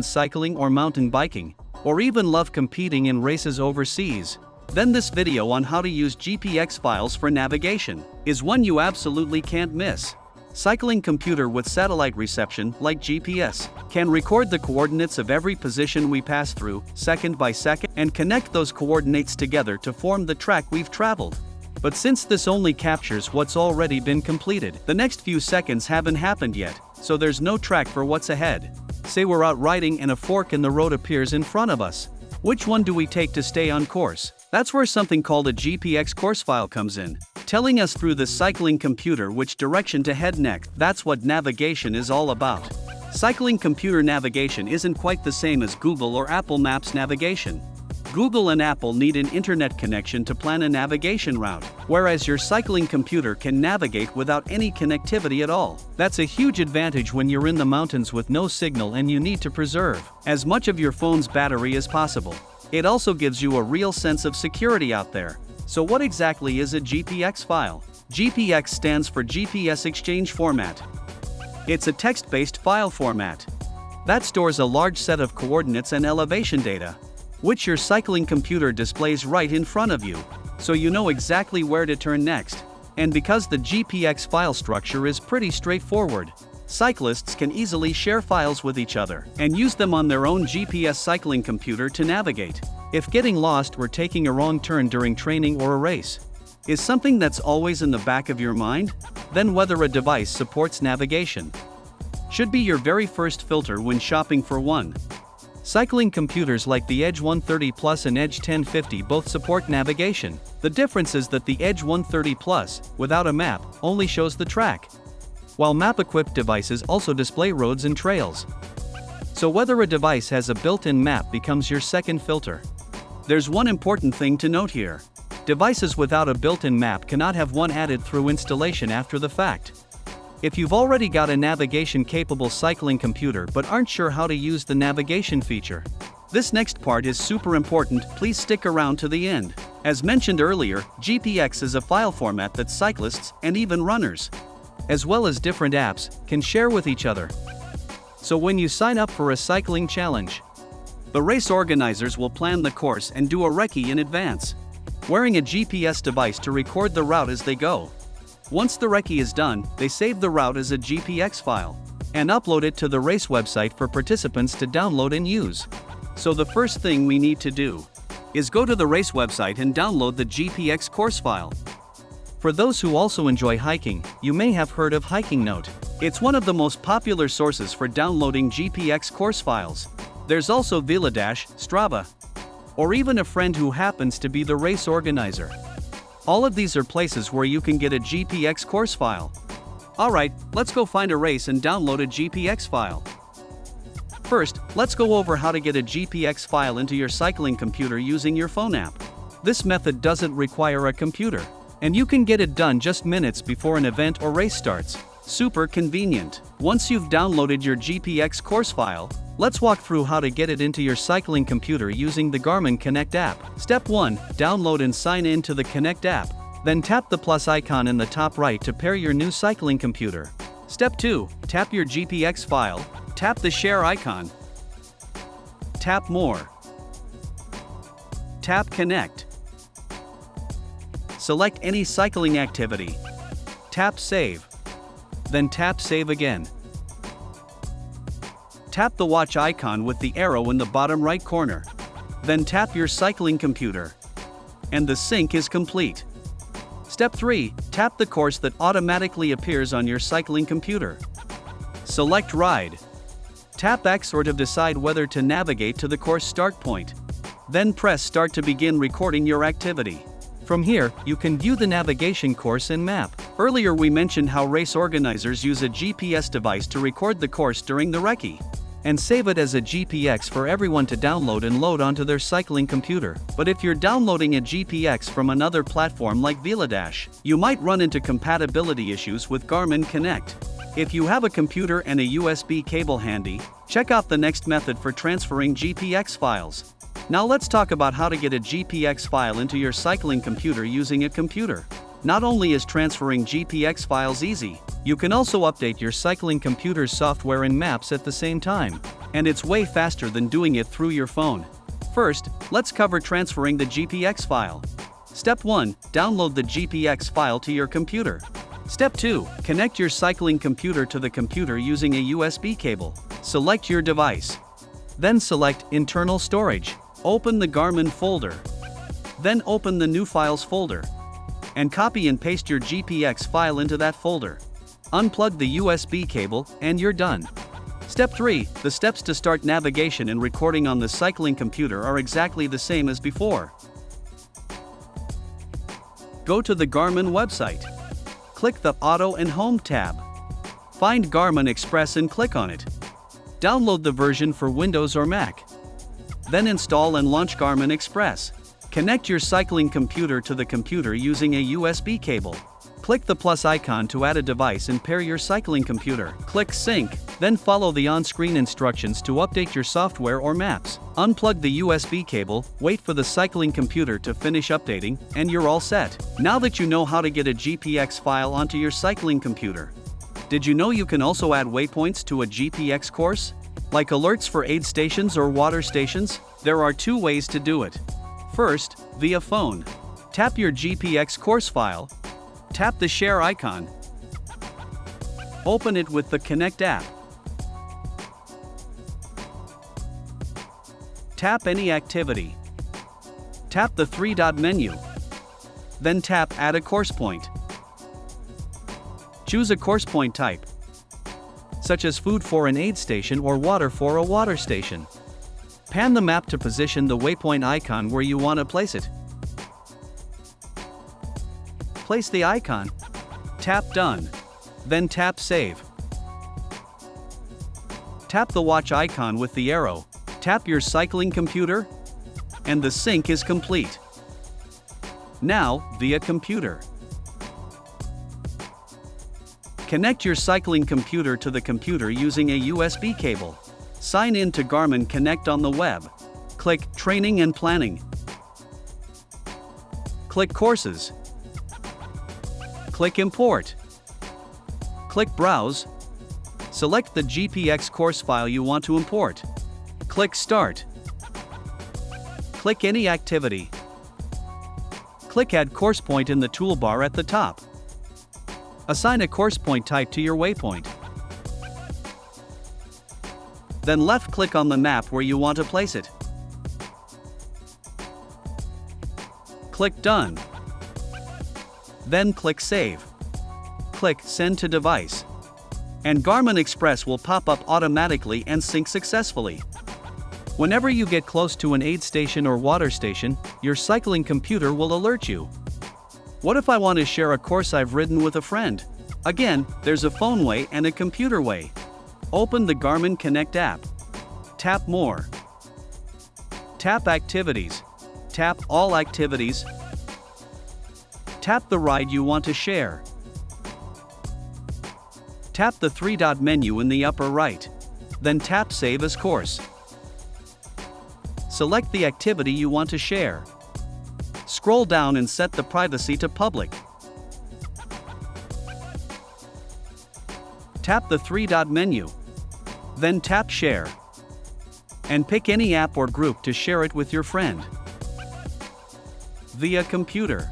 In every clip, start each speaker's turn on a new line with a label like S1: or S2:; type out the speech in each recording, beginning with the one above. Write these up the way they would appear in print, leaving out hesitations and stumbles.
S1: distance cycling or mountain biking, or even love competing in races overseas, then this video on how to use GPX files for navigation is one you absolutely can't miss. Cycling computer with satellite reception, like GPS, can record the coordinates of every position we pass through, second by second, and connect those coordinates together to form the track we've traveled. But since this only captures what's already been completed, the next few seconds haven't happened yet, so there's no track for what's ahead. Say we're out riding and a fork in the road appears in front of us. Which one do we take to stay on course? That's where something called a GPX course file comes in, telling us through the cycling computer which direction to head next. That's what navigation is all about. Cycling computer navigation isn't quite the same as Google or Apple Maps navigation. Google and Apple need an internet connection to plan a navigation route, whereas your cycling computer can navigate without any connectivity at all. That's a huge advantage when you're in the mountains with no signal and you need to preserve as much of your phone's battery as possible. It also gives you a real sense of security out there. So what exactly is a GPX file? GPX stands for GPS Exchange Format. It's a text-based file format that stores a large set of coordinates and elevation data, which your cycling computer displays right in front of you, so you know exactly where to turn next. And because the GPX file structure is pretty straightforward, cyclists can easily share files with each other and use them on their own GPS cycling computer to navigate. If getting lost or taking a wrong turn during training or a race is something that's always in the back of your mind, then whether a device supports navigation should be your very first filter when shopping for one. Cycling computers like the Edge 130 Plus and Edge 1050 both support navigation. The difference is that the Edge 130 Plus, without a map, only shows the track, while map-equipped devices also display roads and trails. So whether a device has a built-in map becomes your second filter. There's one important thing to note here. Devices without a built-in map cannot have one added through installation after the fact. If you've already got a navigation-capable cycling computer but aren't sure how to use the navigation feature, this next part is super important. Please stick around to the end. As mentioned earlier, GPX is a file format that cyclists, and even runners, as well as different apps, can share with each other. So when you sign up for a cycling challenge, the race organizers will plan the course and do a recce in advance, wearing a GPS device to record the route as they go. Once the recce is done, they save the route as a GPX file and upload it to the race website for participants to download and use. So the first thing we need to do is go to the race website and download the GPX course file. For those who also enjoy hiking, you may have heard of HikingNote. It's one of the most popular sources for downloading GPX course files. There's also Velodash, Strava, or even a friend who happens to be the race organizer. All of these are places where you can get a GPX course file. Alright, let's go find a race and download a GPX file. First, let's go over how to get a GPX file into your cycling computer using your phone app. This method doesn't require a computer, and you can get it done just minutes before an event or race starts. Super convenient. Once you've downloaded your GPX course file, let's walk through how to get it into your cycling computer using the Garmin Connect app. Step 1. Download and sign in to the Connect app. Then tap the plus icon in the top right to pair your new cycling computer. Step 2. Tap your GPX file, tap the share icon, tap more, tap Connect. Select any cycling activity, tap Save, then tap Save again. Tap the watch icon with the arrow in the bottom right corner. Then tap your cycling computer. And the sync is complete. Step 3. Tap the course that automatically appears on your cycling computer. Select Ride. Tap X or to decide whether to navigate to the course start point. Then press Start to begin recording your activity. From here, you can view the navigation course and map. Earlier we mentioned how race organizers use a GPS device to record the course during the recce and save it as a GPX for everyone to download and load onto their cycling computer. But if you're downloading a GPX from another platform like Velodash, you might run into compatibility issues with Garmin Connect. If you have a computer and a USB cable handy, check out the next method for transferring GPX files. Now let's talk about how to get a GPX file into your cycling computer using a computer. Not only is transferring GPX files easy, you can also update your cycling computer's software and maps at the same time. And it's way faster than doing it through your phone. First, let's cover transferring the GPX file. Step 1. Download the GPX file to your computer. Step 2. Connect your cycling computer to the computer using a USB cable. Select your device. Then select Internal Storage. Open the Garmin folder. Then open the New Files folder. And copy and paste your GPX file into that folder. Unplug the USB cable, and you're done. Step 3. The steps to start navigation and recording on the cycling computer are exactly the same as before. Go to the Garmin website. Click the Auto and Home tab. Find Garmin Express and click on it. Download the version for Windows or Mac. Then install and launch Garmin Express. Connect your cycling computer to the computer using a USB cable. Click the plus icon to add a device and pair your cycling computer. Click Sync, then follow the on-screen instructions to update your software or maps. Unplug the USB cable, wait for the cycling computer to finish updating, and you're all set. Now that you know how to get a GPX file onto your cycling computer, did you know you can also add waypoints to a GPX course? Like alerts for aid stations or water stations? There are 2 ways to do it. First, via phone. Tap your GPX course file. Tap the share icon. Open it with the Connect app. Tap any activity. Tap the 3-dot menu. Then tap Add a course point. Choose a course point type, such as food for an aid station or water for a water station. Pan the map to position the waypoint icon where you want to place it. Place the icon. Tap Done. Then tap Save. Tap the watch icon with the arrow. Tap your cycling computer, and the sync is complete. Now, via computer. Connect your cycling computer to the computer using a USB cable. Sign in to Garmin Connect on the web. Click Training and Planning. Click Courses. Click Import. Click Browse. Select the GPX course file you want to import. Click Start. Click any activity. Click Add Course Point in the toolbar at the top. Assign a course point type to your waypoint. Then left-click on the map where you want to place it. Click Done. Then click Save. Click Send to Device. And Garmin Express will pop up automatically and sync successfully. Whenever you get close to an aid station or water station, your cycling computer will alert you. What if I want to share a course I've ridden with a friend? Again, there's a phone way and a computer way. Open the Garmin Connect app. Tap More. Tap Activities. Tap All Activities. Tap the ride you want to share. Tap the 3-dot menu in the upper right. Then tap Save as Course. Select the activity you want to share. Scroll down and set the privacy to public. Tap the 3-dot menu. Then tap Share. And pick any app or group to share it with your friend. Via computer.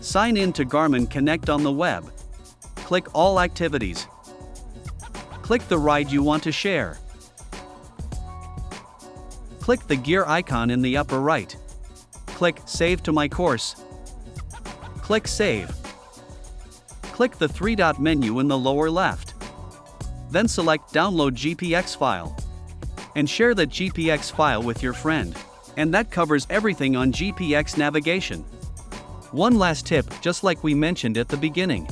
S1: Sign in to Garmin Connect on the web. Click All Activities. Click the ride you want to share. Click the gear icon in the upper right. Click Save to My Course. Click Save. Click the 3-dot menu in the lower left. Then select Download GPX file. And share that GPX file with your friend. And that covers everything on GPX navigation. One last tip, just like we mentioned at the beginning.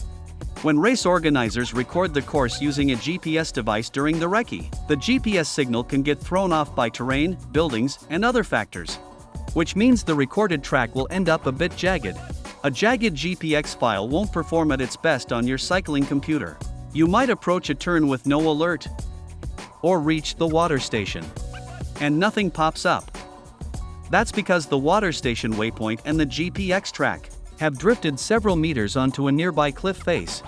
S1: When race organizers record the course using a GPS device during the recce, the GPS signal can get thrown off by terrain, buildings, and other factors. Which means the recorded track will end up a bit jagged. A jagged GPX file won't perform at its best on your cycling computer. You might approach a turn with no alert, or reach the water station, and nothing pops up. That's because the water station waypoint and the GPX track have drifted several meters onto a nearby cliff face.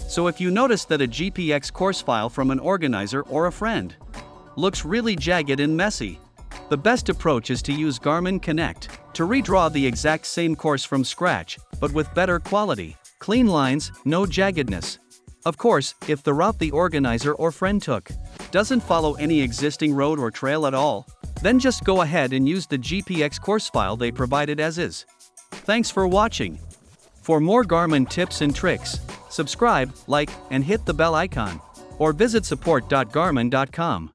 S1: So if you notice that a GPX course file from an organizer or a friend looks really jagged and messy. The best approach is to use Garmin Connect to redraw the exact same course from scratch, but with better quality, clean lines, no jaggedness. Of course, if the route the organizer or friend took doesn't follow any existing road or trail at all, then just go ahead and use the GPX course file they provided as is. Thanks for watching. For more Garmin tips and tricks, subscribe, like, and hit the bell icon, or visit support.garmin.com.